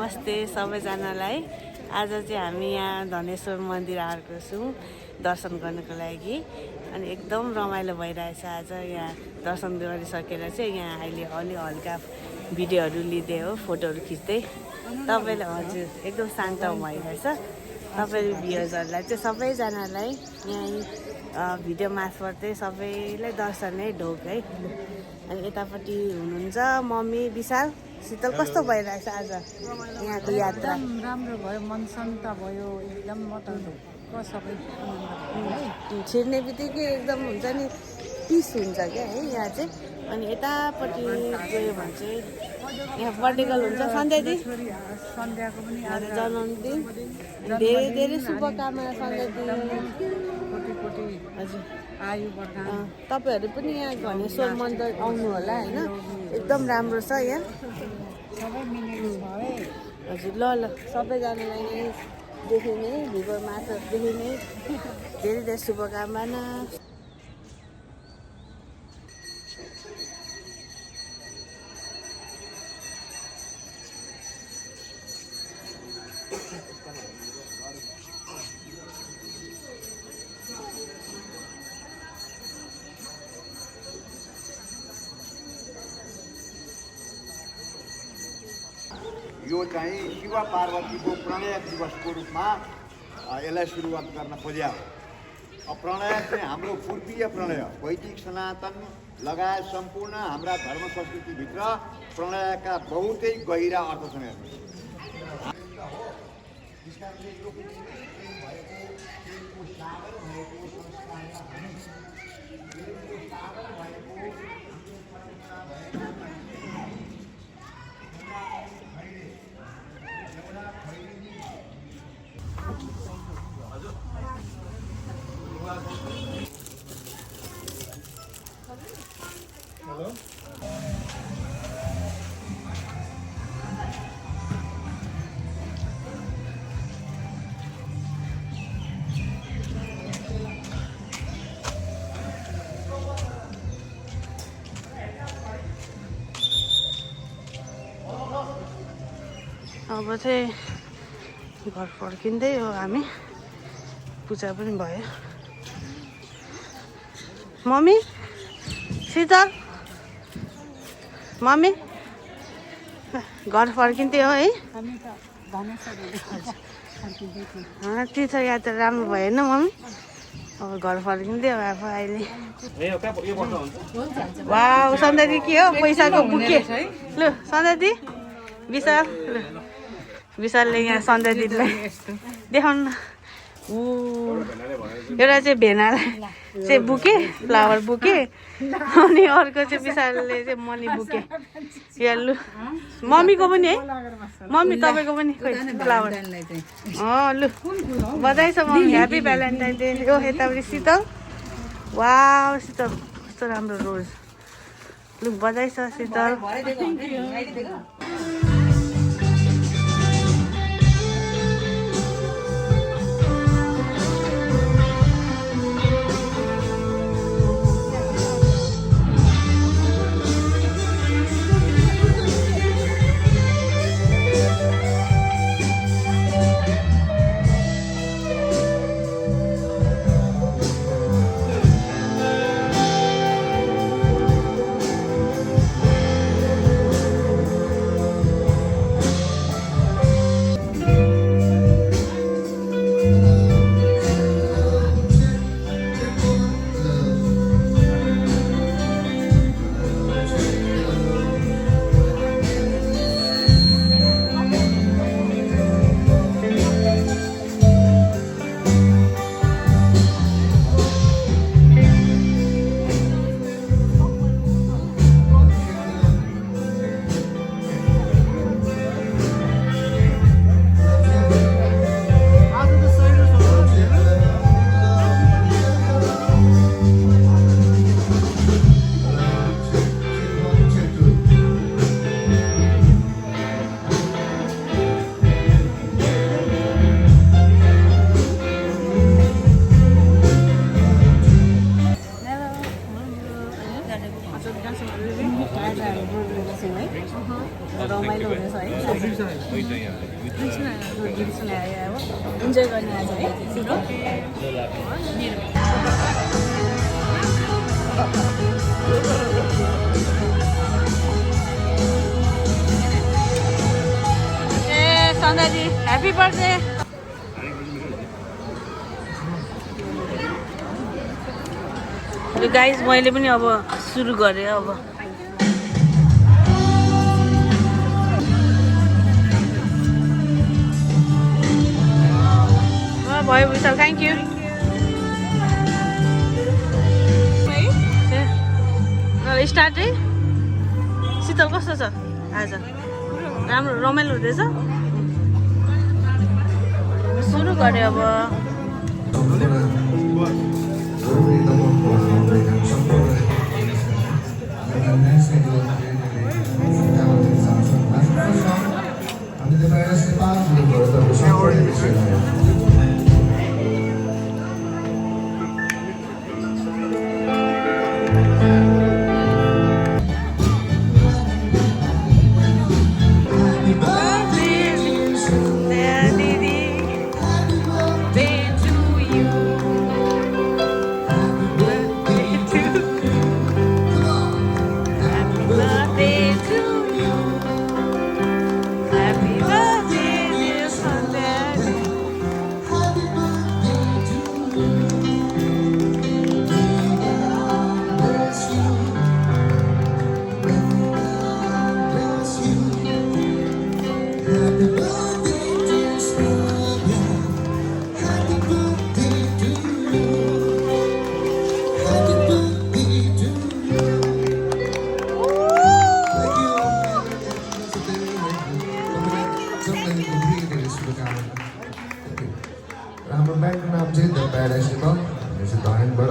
नमस्ते सबैजनालाई। आज चाहिँ हामी यहाँ धनेश्वर मन्दिर आएको छौँ दर्शन गर्नको लागि। अनि एकदम रमाइलो भइरहेछ। आज यहाँ दर्शन गरिसकेर चाहिँ यहाँ अहिले अलि हल्का भिडियोहरू लिँदै हो, फोटोहरू खिच्दै। तपाईँले हजुर एकदम शान्त भइरहेछ। तपाईँ भ्युजहरूलाई चाहिँ सबैजनालाई यहाँ भिडियो मार्फतै सबैलाई दर्शन नै ढोक है। अनि यतापट्टि हुनुहुन्छ मम्मी विशाल। शीतल कस्तो भइरहेछ आज यहाँको यात्रा? राम्रो भयो, मन शान्त भयो, एकदम म त सबै छिर्ने बित्तिकै एकदम हुन्छ नि, पिस हुन्छ क्या है यहाँ चाहिँ। अनि यतापट्टि गयो भने चाहिँ यहाँ बर्थडे गर्ल हुन्छ सन्ध्यादी, सन्ध्याको पनि जन्मदिन। धेरै धेरै शुभकामना सन्ध्यादी। हजुर आयु बढ्न तपाईँहरू पनि यहाँ धनेश्वर मन्दिर आउनु होला होइन, एकदम राम्रो छ यहाँ। सबै मिलेको छ है। हजुर ल सबैजनालाई यहीँदेखि नै भिडियो मार्फतदेखि नै धेरै धेरै शुभकामना। यो चाहिँ शिव पार्वतीको प्रणय दिवसको रूपमा यसलाई सुरुवात गर्न खोज्या हो। प्रणय चाहिँ हाम्रो पूर्वीय प्रणय, वैदिक सनातन लगायत सम्पूर्ण हाम्रा धर्म संस्कृतिभित्र प्रणयका बहुतै गहिरा अर्थ छन्। हेलो अब चाहिँ घर फर्किँदै हो हामी। पूजा पनि भयो। मम्मी शीतल, मम्मी घर फर्किँदै हो है। हामी त धनेश्वर तीर्थयात्रा राम्रो भएन मम्मी? अब घर फर्किँदै हो अब अहिले। वाउ सन्ध्यादी के हो पैसाको बुके? लु सन्ध्यादी विशाल, लु विशालले यहाँ सन्ध्यादीलाई देखाउनु न। एउटा चाहिँ भेनालाई चाहिँ बुके, फ्लावर बुके, अनि अर्को चाहिँ विशालले चाहिँ मनी बुके। यहाँ लु मम्मीको पनि है, मम्मी तपाईँको पनि खोइ फ्लावर। लु बधाई छ मम्मी, ह्याप्पी भ्यालेन्टाइन डे। ओ यतापट्टि शीतल, वाउ शीतल कस्तो राम्रो रोज। लु बधाई छ शीतल। हामी बोकेको छौँ है रमाइलो हुनेछ है गीत सुनायो अब इन्जोय गर्ने आज है छिटो ए सन्ध्याजी ह्याप्पी बर्थडे गाइज मैले पनि अब सुरु गरेँ अब भयो विशाल थ्याङ्क यू स्टार्ट है शीतल कस्तो छ आज राम्रो रमाइलो हुँदैछ सुरु गरेँ अब हाम्रो ब्यान्डको नाम चाहिँ द प्याराडाइज टेबल यो चाहिँ धनबाट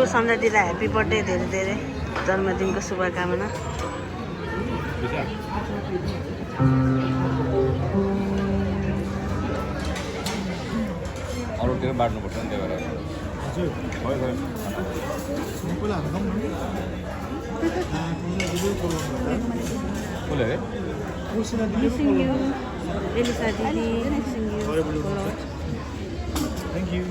सन्ध्या दिदीलाई ह्याप्पी बर्थडे धेरै धेरै जन्मदिनको शुभकामना अरूतिर बाँड्नुपर्छ नि त्यही भएर कसले अरे एलिसा दिदी थ्याङ्क यू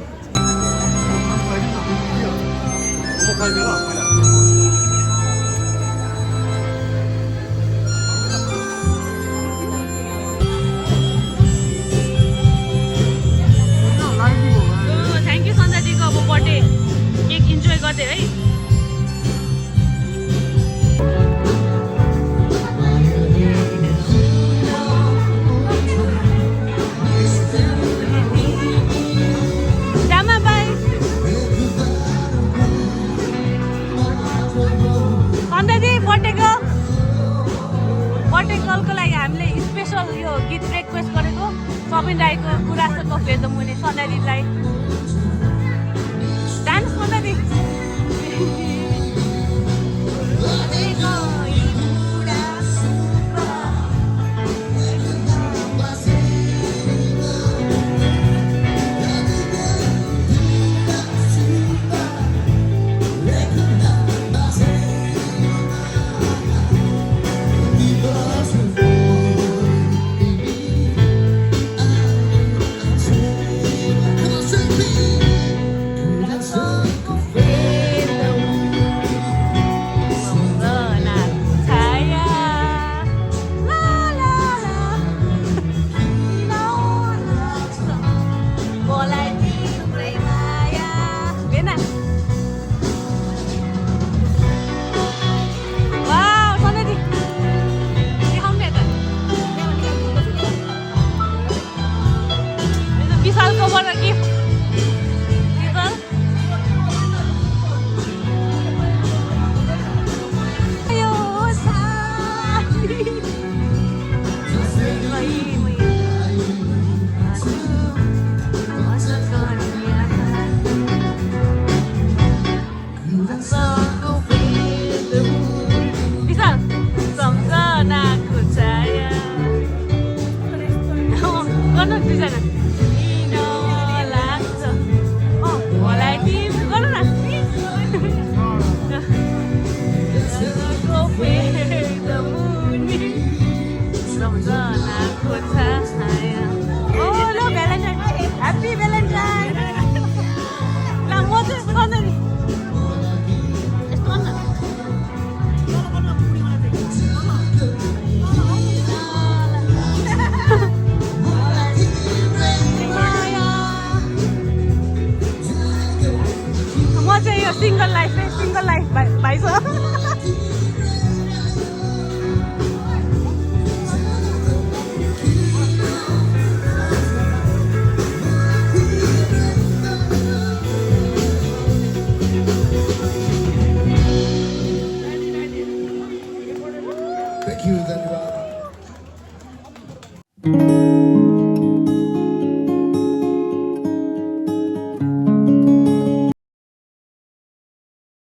थ्याङ्क यू सन्ध्या दिदीको अब बर्थडे केक इन्जोय गर्दै है बर्थडे कलको लागि हामीले स्पेसल यो गीत रिक्वेस्ट गरेको सबिन राईको गुराँसको फेदो मुनि सन्ध्यादीलाई डान्स सन्ध्यादी उज्यालो हुन्छ नाक खोज्छ ओ ल भ्यालेन्टाइन ह्याप्पी भ्यालेन्टाइन ल म चाहिँ सधैँ यस्तो गर्नु म चाहिँ यो सिङ्गल लाइफ भाइ छ Thank you, धन्यवाद.